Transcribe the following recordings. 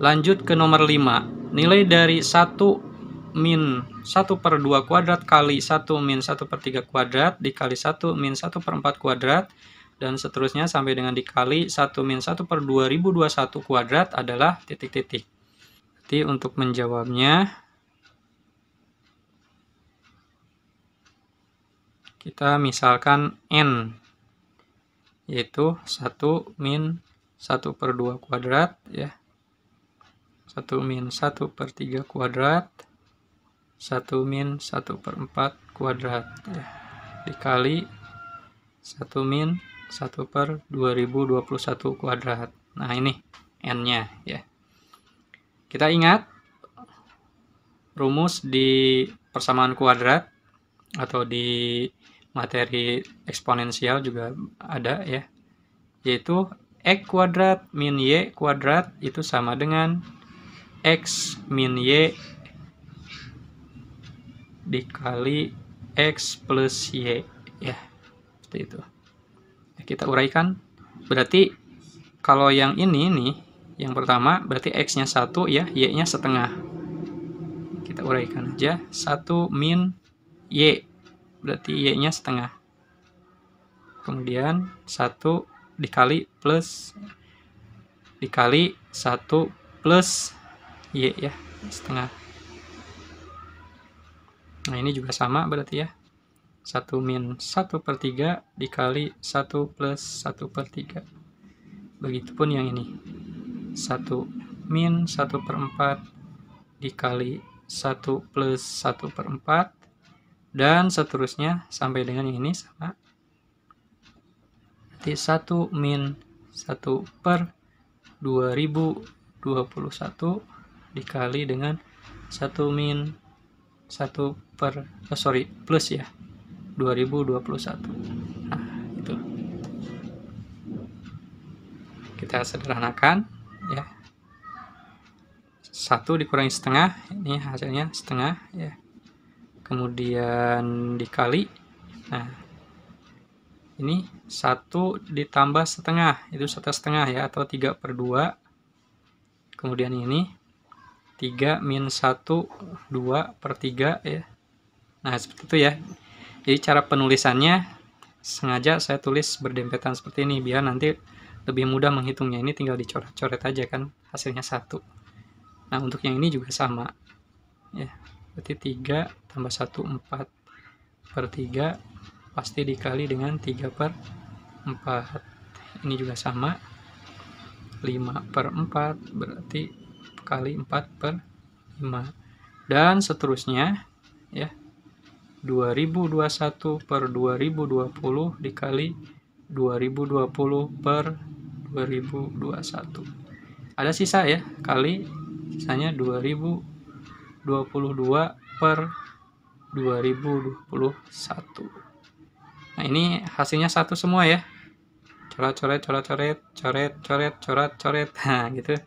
Lanjut ke nomor 5. Nilai dari 1 min 1/2 kuadrat kali 1 min 1/3 kuadrat dikali 1 min 1/4 kuadrat dan seterusnya sampai dengan dikali 1 min 1/2021 kuadrat adalah titik-titik. Jadi untuk menjawabnya kita misalkan N, yaitu 1 min 1/2 kuadrat ya. 1 min 1/3 kuadrat 1 min 1/4 kuadrat ya, dikali 1 min 1/2021 kuadrat. Nah ini N-nya ya. Kita ingat rumus di persamaan kuadrat atau di materi eksponensial juga ada ya, yaitu X kuadrat min Y kuadrat itu sama dengan X min Y dikali X plus Y ya, seperti itu. Kita uraikan, berarti kalau yang ini nih, yang pertama berarti X-nya 1 ya, Y-nya setengah. Kita uraikan aja, 1 min Y berarti Y-nya setengah. Kemudian 1 dikali plus dikali 1 plus Y ya, setengah. Nah ini juga sama berarti ya, 1 min 1/3 dikali 1 plus 1/3. Begitupun yang ini, 1 min 1/4 dikali 1 plus 1/4 dan seterusnya sampai dengan yang ini sama. Berarti 1 min 1/2021 dikali dengan 1 min plus ya, 2021. Nah, itu. Kita sederhanakan ya. 1 dikurangi setengah, ini hasilnya setengah ya. Kemudian dikali. Nah, ini 1 ditambah setengah, itu 1/2 ya, atau 3/2. Kemudian ini 3 min 1, 2/3 ya. Nah, seperti itu ya. Jadi cara penulisannya sengaja saya tulis berdempetan seperti ini, biar nanti lebih mudah menghitungnya. Ini tinggal dicoret-coret aja kan, hasilnya 1. Nah, untuk yang ini juga sama. Ya, berarti 3 tambah 1, 4/3, pasti dikali dengan 3/4. Ini juga sama. 5/4 berarti kali 4/5 dan seterusnya ya, 2021/2020 dikali 2020/2021 ada sisa ya, kali sisanya 2022/2021. Nah ini hasilnya 1 semua ya, coret-coret, coret-coret, coret-coret, coret-coret, nah gitu,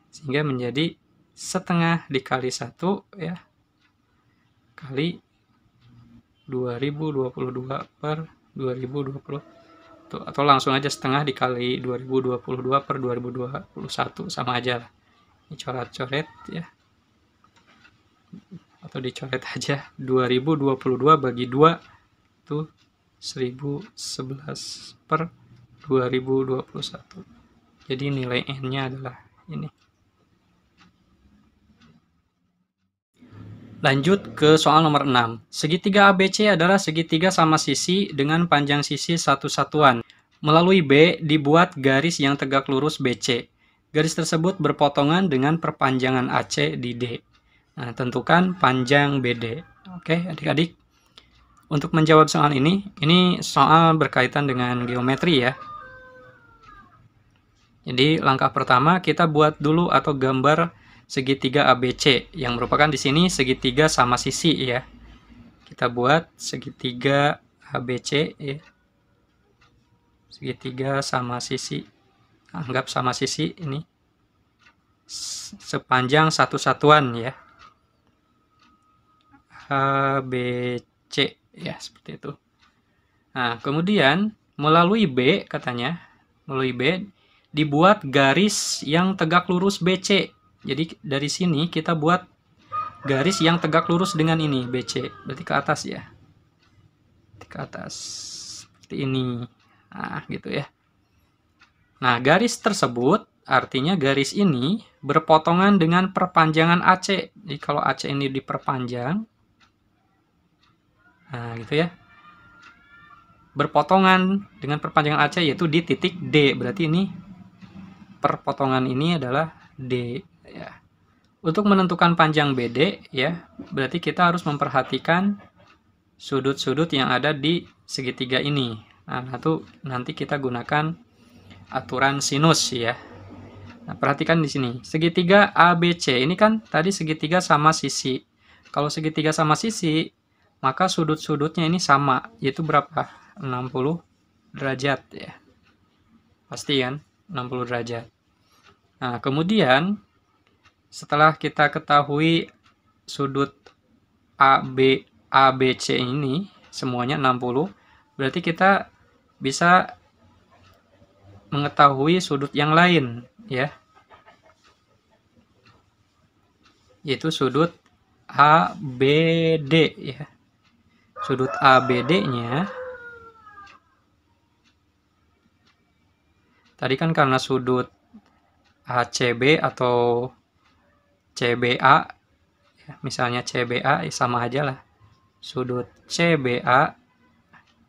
sehingga menjadi setengah dikali 1 ya, kali 2022/2020 tuh, atau langsung aja setengah dikali 2022/2021 sama aja lah. Ini coret-coret ya, atau dicoret aja, 2022 bagi 2 itu 1011/2021. Jadi nilai N-nya adalah ini. Lanjut ke soal nomor 6. Segitiga ABC adalah segitiga sama sisi dengan panjang sisi satu satuan. Melalui B dibuat garis yang tegak lurus BC. Garis tersebut berpotongan dengan perpanjangan AC di D. Nah, tentukan panjang BD. Oke, adik-adik. Untuk menjawab soal ini soal berkaitan dengan geometri ya. Jadi langkah pertama kita buat dulu atau gambar segitiga ABC yang merupakan di sini segitiga sama sisi ya. Kita buat segitiga ABC ya. Segitiga sama sisi. Anggap sama sisi ini sepanjang satu satuan ya. ABC ya, seperti itu. Nah, kemudian melalui B katanya, melalui B dibuat garis yang tegak lurus BC. Jadi dari sini kita buat garis yang tegak lurus dengan ini, BC. Berarti ke atas ya. Ke atas. Seperti ini. Nah, gitu ya. Nah, garis tersebut artinya garis ini berpotongan dengan perpanjangan AC. Jadi kalau AC ini diperpanjang, nah gitu ya. Berpotongan dengan perpanjangan AC yaitu di titik D. Berarti ini perpotongan ini adalah D ya. Untuk menentukan panjang BD ya, berarti kita harus memperhatikan sudut-sudut yang ada di segitiga ini. Nah, nanti kita gunakan aturan sinus ya. Nah, perhatikan di sini. Segitiga ABC ini kan tadi segitiga sama sisi. Kalau segitiga sama sisi, maka sudut-sudutnya ini sama, yaitu berapa? 60 derajat ya. Pasti kan? 60 derajat. Nah, kemudian setelah kita ketahui sudut ABC ini semuanya 60, berarti kita bisa mengetahui sudut yang lain ya, yaitu sudut ABD ya. Sudut ABD-nya tadi kan karena sudut ACB atau CBA ya, misalnya CBA sama aja lah. Sudut CBA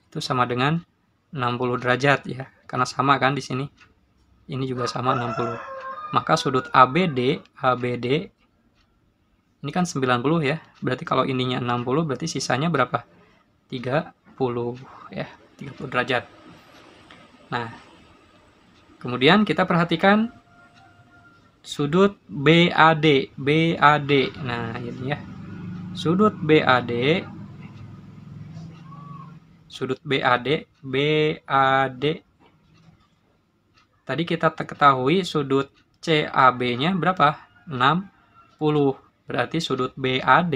itu sama dengan 60 derajat ya, karena sama kan di sini. Ini juga sama 60. Maka sudut ABD ini kan 90 ya. Berarti kalau ininya 60 berarti sisanya berapa? 30 ya, 30 derajat. Nah, kemudian kita perhatikan sudut BAD. Nah, ini ya. Sudut BAD tadi kita ketahui sudut CAB-nya berapa? 60. Berarti sudut BAD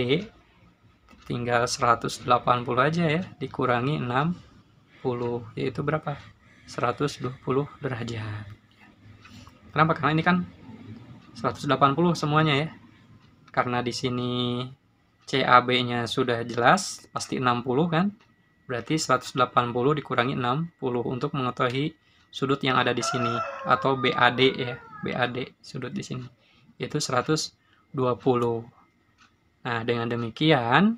tinggal 180 aja ya, dikurangi 60, yaitu berapa? 120 derajat. Kenapa? Karena ini kan 180 semuanya ya. Karena di sini CAB-nya sudah jelas, pasti 60 kan? Berarti 180 dikurangi 60 untuk mengetahui sudut yang ada di sini, atau BAD ya, BAD sudut di sini yaitu 120. Nah, dengan demikian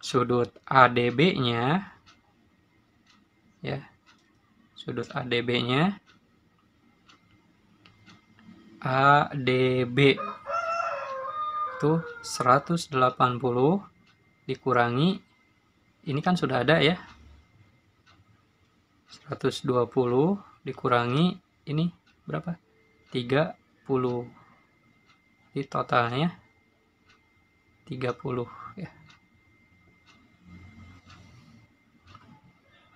sudut ADB-nya ya, sudut ADB-nya ADB itu 180 dikurangi, ini kan sudah ada ya, 120 dikurangi ini berapa? 30. Jadi totalnya 30 ya.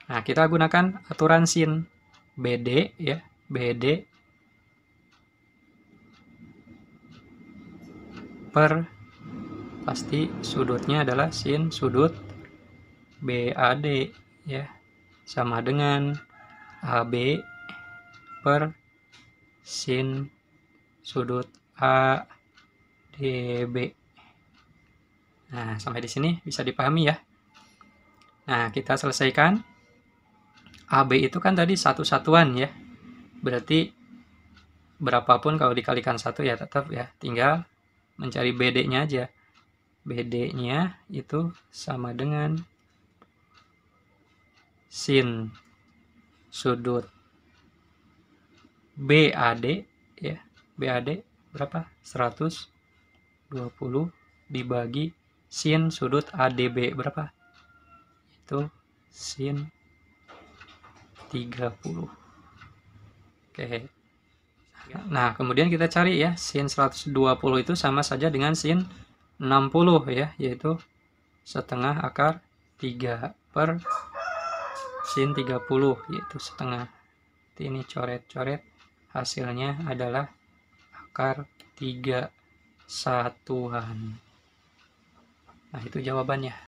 Nah, kita gunakan aturan sin BD ya. BD per pasti sudutnya adalah sin sudut BAD ya, sama dengan AB per sin sudut ADB. Nah, sampai di sini bisa dipahami ya. Nah, kita selesaikan. AB itu kan tadi satu satuan ya. Berarti berapapun kalau dikalikan 1 ya tetap ya, tinggal mencari BD-nya aja. BD-nya itu sama dengan sin sudut BAD ya. BAD berapa? 120 dibagi sin sudut ADB berapa? Itu sin 30. Oke. Nah, kemudian kita cari ya, sin 120 itu sama saja dengan sin 60 ya, yaitu setengah akar 3 per sin 30, yaitu setengah. Ini coret-coret, hasilnya adalah akar 3 satuan. Nah, itu jawabannya.